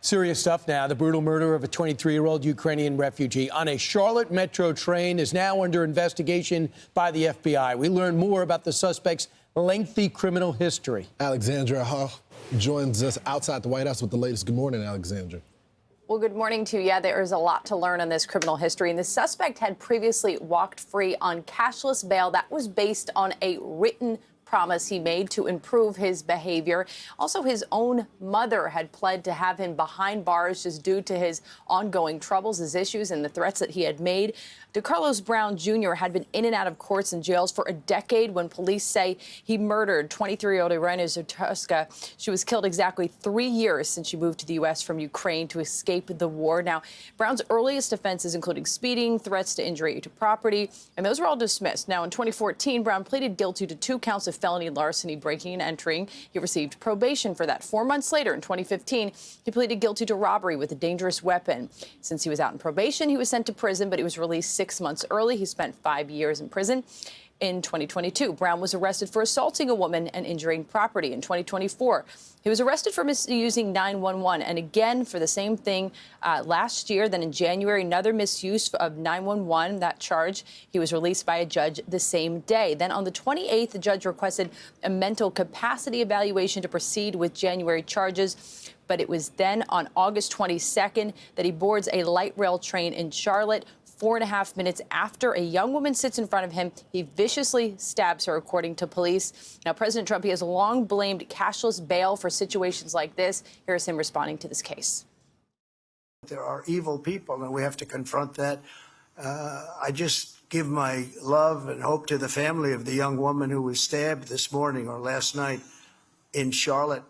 Serious stuff now. The brutal murder of a 23-year-old Ukrainian refugee on a Charlotte metro train is now under investigation by the FBI. We learn more about the suspect's lengthy criminal history. Alexandria Hoff joins us outside the White House with the latest. Good morning, Alexandria. Well, good morning to you. Yeah, there is a lot to learn on this criminal history. And the suspect had previously walked free on cashless bail. That was based on a written promise he made to improve his behavior. Also, his own mother had pled to have him behind bars just due to his ongoing troubles, his issues, and the threats that he had made. DeCarlos Brown Jr. had been in and out of courts and jails for a decade when police say he murdered 23-year-old Irina Zertuska. She was killed exactly 3 years since she moved to the U.S. from Ukraine to escape the war. Now, Brown's earliest offenses including speeding, threats to injury to property, and those were all dismissed. Now, in 2014, Brown pleaded guilty to 2 counts of felony larceny, breaking and entering. He received probation for that. 4 months later, in 2015, he pleaded guilty to robbery with a dangerous weapon. Since he was out in probation, he was sent to prison, but he was released 6 months early. He spent 5 years in prison. In 2022, Brown was arrested for assaulting a woman and injuring property. In 2024, he was arrested for misusing 911, and again for the same thing last year. Then in January, another misuse of 911, that charge. He was released by a judge the same day. Then on the 28th, the judge requested a mental capacity evaluation to proceed with January charges. But it was then on August 22nd that he boards a light rail train in Charlotte. 4.5 minutes after a young woman sits in front of him, he viciously stabs her, according to police. Now, President Trump, he has long blamed cashless bail for situations like this. Here's him responding to this case. There are evil people, and we have to confront that. I just give my love and hope to the family of the young woman who was stabbed this morning or last night in Charlotte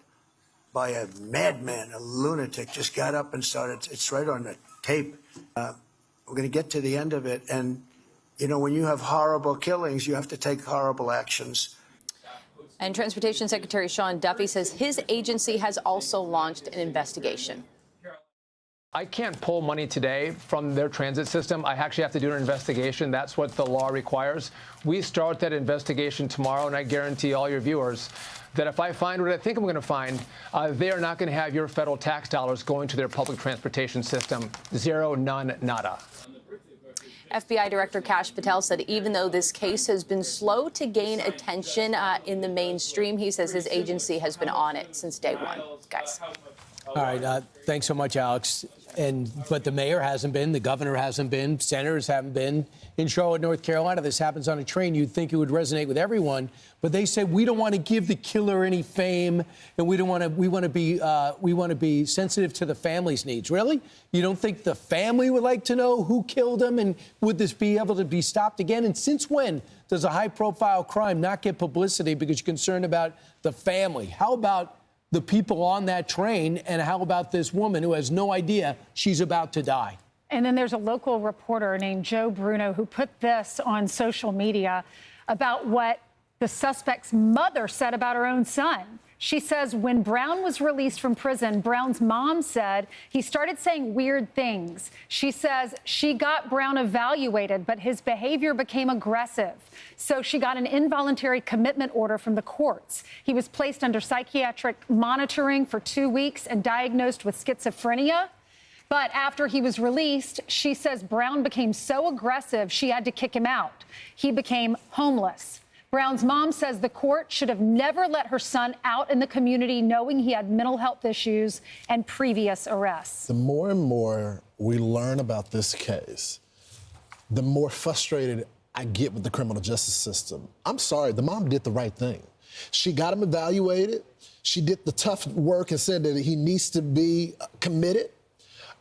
by a madman, a lunatic. Just got up and started. It's right on the tape. We're going to get to the end of it. And, you know, when you have horrible killings, you have to take horrible actions. And Transportation Secretary Sean Duffy says his agency has also launched an investigation. I can't pull money today from their transit system. I actually have to do an investigation. That's what the law requires. We start that investigation tomorrow, and I guarantee all your viewers that if I find what I think I'm going to find, they are not going to have your federal tax dollars going to their public transportation system. Zero, none, nada. FBI Director Kash Patel said even though this case has been slow to gain attention in the mainstream, he says his agency has been on it since day one. Guys. All right. Thanks so much, Alex. But the mayor hasn't been, the governor hasn't been, senators haven't been. In Charlotte, North Carolina, this happens on a train. You'd think it would resonate with everyone, but they say we don't want to give the killer any fame, and we want to be sensitive to the family's needs. Really? You don't think the family would like to know who killed him, and would this be able to be stopped again? And since when does a high-profile crime not get publicity because you're concerned about the family? How about the people on that train, and how about this woman who has no idea she's about to die? And then there's a local reporter named Joe Bruno who put this on social media about what the suspect's mother said about her own son. She says when Brown was released from prison, Brown's mom said he started saying weird things. She says she got Brown evaluated, but his behavior became aggressive. So she got an involuntary commitment order from the courts. He was placed under psychiatric monitoring for 2 weeks and diagnosed with schizophrenia. But after he was released, she says Brown became so aggressive she had to kick him out. He became homeless. Brown's mom says the court should have never let her son out in the community knowing he had mental health issues and previous arrests. The more and more we learn about this case, the more frustrated I get with the criminal justice system. I'm sorry, the mom did the right thing. She got him evaluated. She did the tough work and said that he needs to be committed.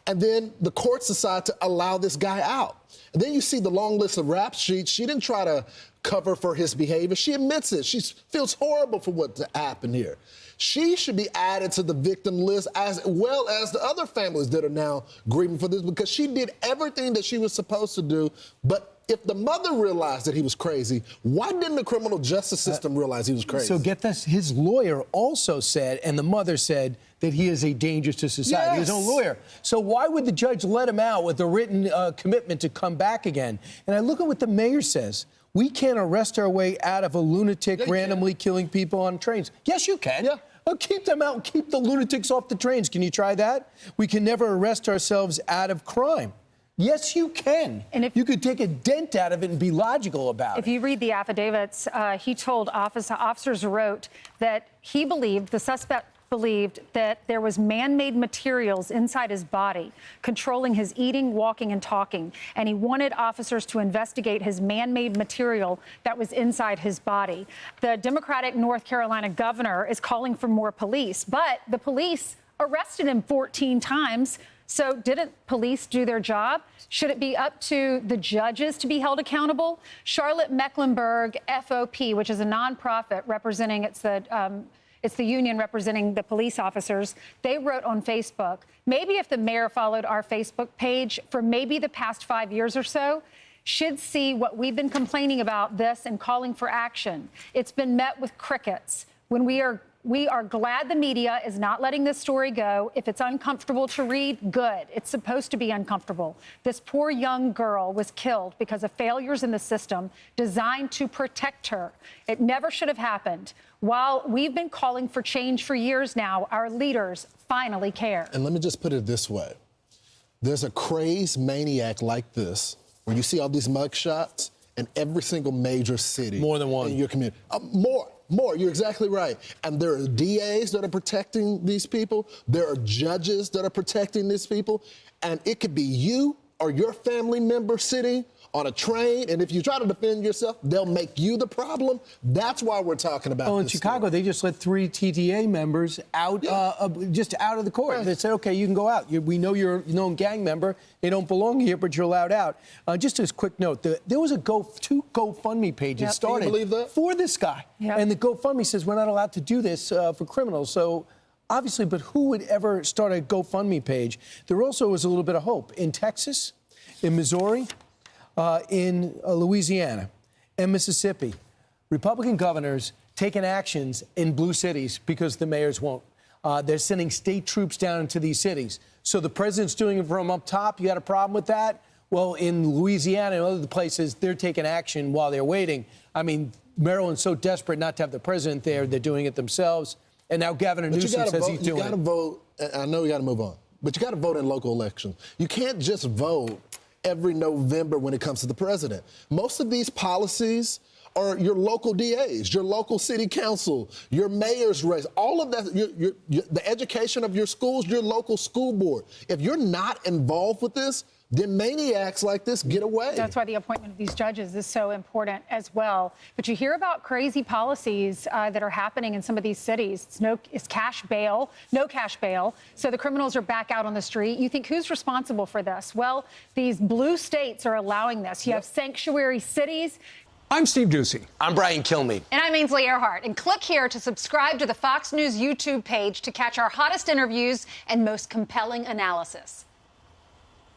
And then the courts decide to allow this guy out. And then you see the long list of rap sheets. She didn't try to cover for his behavior. She admits it. She feels horrible for what happened here. She should be added to the victim list as well as the other families that are now grieving for this, because she did everything that she was supposed to do. But if the mother realized that he was crazy, why didn't the criminal justice system realize he was crazy? So get this, his lawyer also said, and the mother said, that he is a danger to society, his own lawyer. So why would the judge let him out with a written commitment to come back again? And I look at what the mayor says. We can't arrest our way out of a lunatic randomly killing people on trains. Yes, you can. Yeah. Keep them out. Keep the lunatics off the trains. Can you try that? We can never arrest ourselves out of crime. Yes, you can. And if you could take a dent out of it and be logical about it. If you read the affidavits, he told officers wrote that he believed, the suspect believed, that there was man-made materials inside his body controlling his eating, walking, and talking. And he wanted officers to investigate his man-made material that was inside his body. The Democratic North Carolina governor is calling for more police, but the police arrested him 14 times. So didn't police do their job? Should it be up to the judges to be held accountable? Charlotte Mecklenburg FOP, which is a nonprofit representing, it's the union representing the police officers, they wrote on Facebook, maybe if the mayor followed our Facebook page for maybe the past 5 years or so, should see what we've been complaining about this and calling for action. It's been met with crickets. When we are glad the media is not letting this story go. If it's uncomfortable to read, good. It's supposed to be uncomfortable. This poor young girl was killed because of failures in the system designed to protect her. It never should have happened. While we've been calling for change for years now, our leaders finally care. And let me just put it this way. There's a crazed maniac like this, where you see all these mugshots in every single major city. More than one. In your community. More, you're exactly right. And there are DAs that are protecting these people. There are judges that are protecting these people. And it could be you or your family member sitting on a train, and if you try to defend yourself, they'll make you the problem. That's why we're talking about in this Chicago, story. they just let 3 TTA members out, just out of the court. Right. They said, okay, you can go out. We know you're a known gang member. They don't belong here, but you're allowed out. Just as a quick note, there was two GoFundMe pages started Can you believe that? for this guy. Yep. And the GoFundMe says we're not allowed to do this for criminals. So obviously, but who would ever start a GoFundMe page? There also was a little bit of hope. In Texas, in Missouri, in Louisiana and Mississippi, Republican governors taking actions in blue cities because the mayors won't. They're sending state troops down into these cities. So the president's doing it from up top. You got a problem with that? Well, in Louisiana and other places, they're taking action while they're waiting. I mean, Maryland's so desperate not to have the president there, they're doing it themselves. And now Governor Newsom says he's doing it. You got to vote. I know you got to move on, but you got to vote in local elections. You can't just vote every November when it comes to the president. Most of these policies are your local DAs, your local city council, your mayor's race, all of that, the education of your schools, your local school board. If you're not involved with this, then maniacs like this get away. That's why the appointment of these judges is so important as well. But you hear about crazy policies that are happening in some of these cities. It's cash bail, no cash bail. So the criminals are back out on the street. You think who's responsible for this? Well, these blue states are allowing this. You have sanctuary cities. I'm Steve Ducey. I'm Brian Kilmeade. And I'm Ainsley Earhart. And click here to subscribe to the Fox News YouTube page to catch our hottest interviews and most compelling analysis.